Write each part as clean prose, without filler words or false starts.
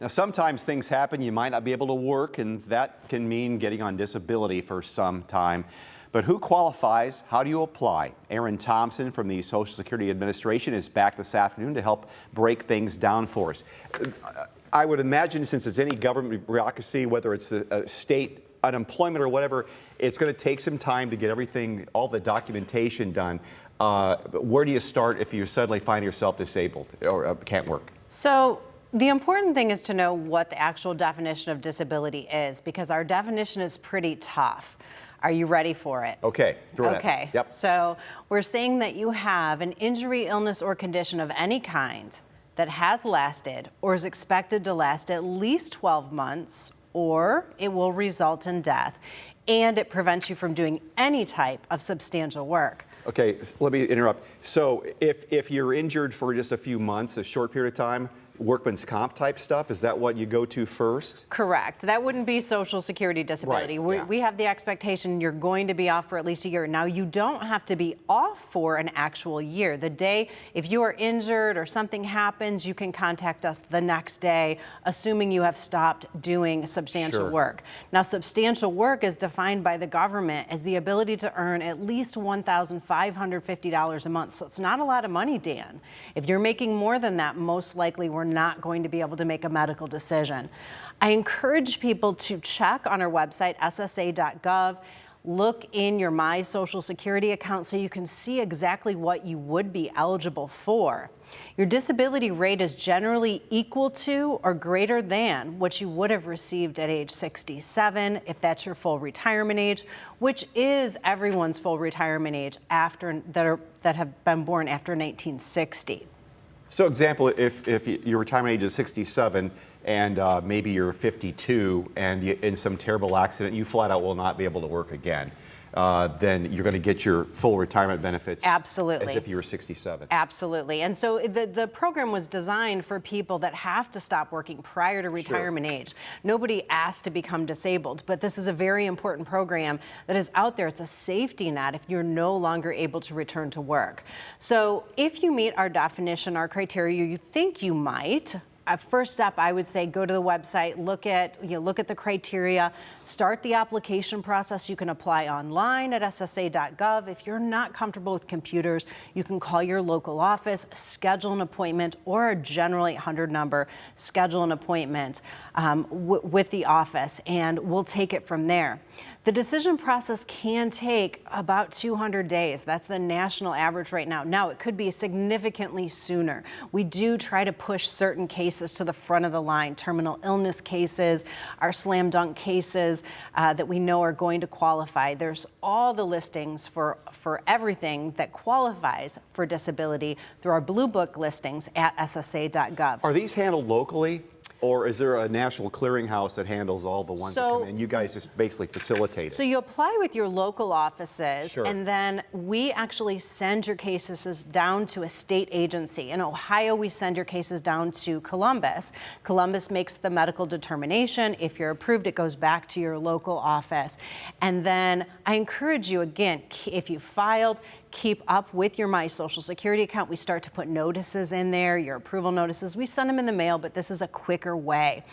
Now, sometimes things happen, you might not be able to work, and that can mean getting on disability for some time. But who qualifies? How do you apply? Erin Thompson from the Social Security Administration is back this afternoon to help break things down for us. I would imagine, since it's any government bureaucracy, whether it's a state unemployment or whatever, it's going to take some time to get everything, all the documentation done. Where do you start if you suddenly find yourself disabled or can't work? So the important thing is to know what the actual definition of disability is, because our definition is pretty tough. Are you ready for it? Okay. Okay. Yep. So we're saying that you have an injury, illness, or condition of any kind that has lasted or is expected to last at least 12 months, or it will result in death, and it prevents you from doing any type of substantial work. Okay, let me interrupt. So if you're injured for just a few months, a short period of time, workman's comp type stuff, is that what you go to first? Correct. That wouldn't be Social Security disability. Right, yeah. We have the expectation you're going to be off for at least a year. Now, you don't have to be off for an actual year. The day, if you are injured or something happens, you can contact us the next day, assuming you have stopped doing substantial Sure. work. Now, substantial work is defined by the government as the ability to earn at least $1,550 a month. So it's not a lot of money, Dan. If you're making more than that, most likely we're not going to be able to make a medical decision. I encourage people to check on our website, ssa.gov. Look in your My Social Security account so you can see exactly what you would be eligible for. Your disability rate is generally equal to or greater than what you would have received at age 67, if that's your full retirement age, which is everyone's full retirement age after that have been born after 1960. So example, if your retirement age is 67 and maybe you're 52 and in some terrible accident, you flat out will not be able to work again, then you're going to get your full retirement benefits. Absolutely. As if you were 67. Absolutely. And so the program was designed for people that have to stop working prior to retirement age. Nobody asked to become disabled, but this is a very important program that is out there. It's a safety net if you're no longer able to return to work. So if you meet our definition, our criteria, you think you might, first step, I would say, go to the website, look at the criteria, start the application process. You can apply online at ssa.gov. If you're not comfortable with computers, you can call your local office, schedule an appointment, or a general 800 number, schedule an appointment with the office, and we'll take it from there. The decision process can take about 200 days. That's the national average right now. Now, it could be significantly sooner. We do try to push certain cases to the front of the line. Terminal illness cases, our slam dunk cases that we know are going to qualify. There's all the listings for everything that qualifies for disability through our Blue Book listings at ssa.gov. Are these handled locally? Or is there a national clearinghouse that handles all the ones that come in? You guys just basically facilitate it. So you apply with your local offices, Sure. and then we actually send your cases down to a state agency. In Ohio, we send your cases down to Columbus. Columbus makes the medical determination. If you're approved, it goes back to your local office. And then I encourage you, again, if you filed, keep up with your My Social Security account. We start to put notices in there, your approval notices. We send them in the mail, but this is a quicker way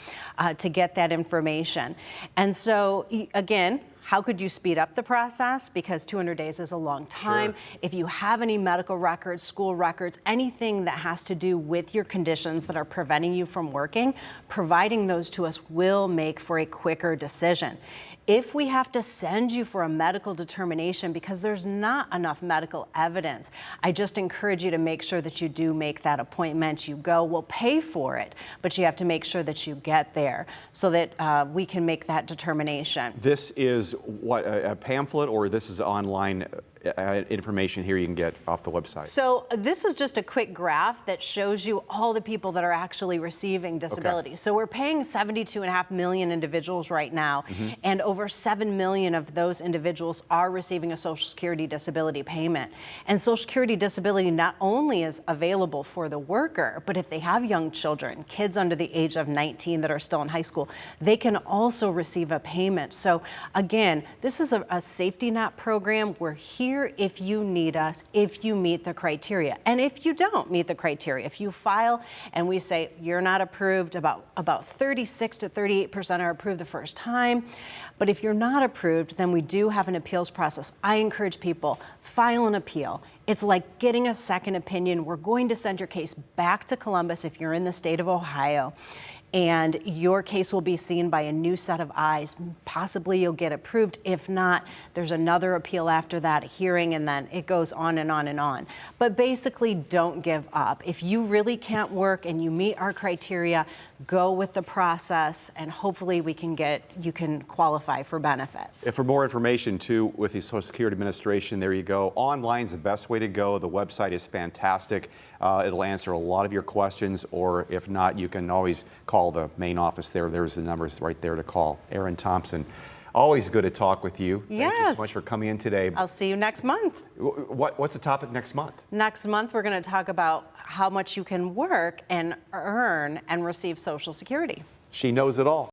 to get that information. And so, again, how could you speed up the process? Because 200 days is a long time. Sure. If you have any medical records, school records, anything that has to do with your conditions that are preventing you from working, providing those to us will make for a quicker decision. If we have to send you for a medical determination because there's not enough medical evidence, I just encourage you to make sure that you do make that appointment. You go, we'll pay for it, but you have to make sure that you get there so that we can make that determination. This is what, a pamphlet, or this is online information here you can get off the website? So this is just a quick graph that shows you all the people that are actually receiving disability. Okay. So we're paying 72.5 million individuals right now, and over 7 million of those individuals are receiving a Social Security disability payment. And Social Security disability not only is available for the worker, but if they have young children, kids under the age of 19 that are still in high school, they can also receive a payment. So again, this is a safety net program. We're here here if you need us, if you meet the criteria. And if you don't meet the criteria, if you file and we say you're not approved, about 36 to 38% are approved the first time. But if you're not approved, then we do have an appeals process. I encourage people, file an appeal. It's like getting a second opinion. We're going to send your case back to Columbus if you're in the state of Ohio, and your case will be seen by a new set of eyes. Possibly you'll get approved. If not, there's another appeal after that, a hearing, and then it goes on and on and on. But basically, don't give up. If you really can't work and you meet our criteria, go with the process, and hopefully you can qualify for benefits. And for more information, too, with the Social Security Administration, there you go. Online is the best way to go. The website is fantastic. It'll answer a lot of your questions, or if not, you can always call the main office there. There's the numbers right there to call. Erin Thompson, always good to talk with you. Yes. Thank you so much for coming in today. I'll see you next month. What's the topic next month? Next month, we're going to talk about how much you can work and earn and receive Social Security. She knows it all.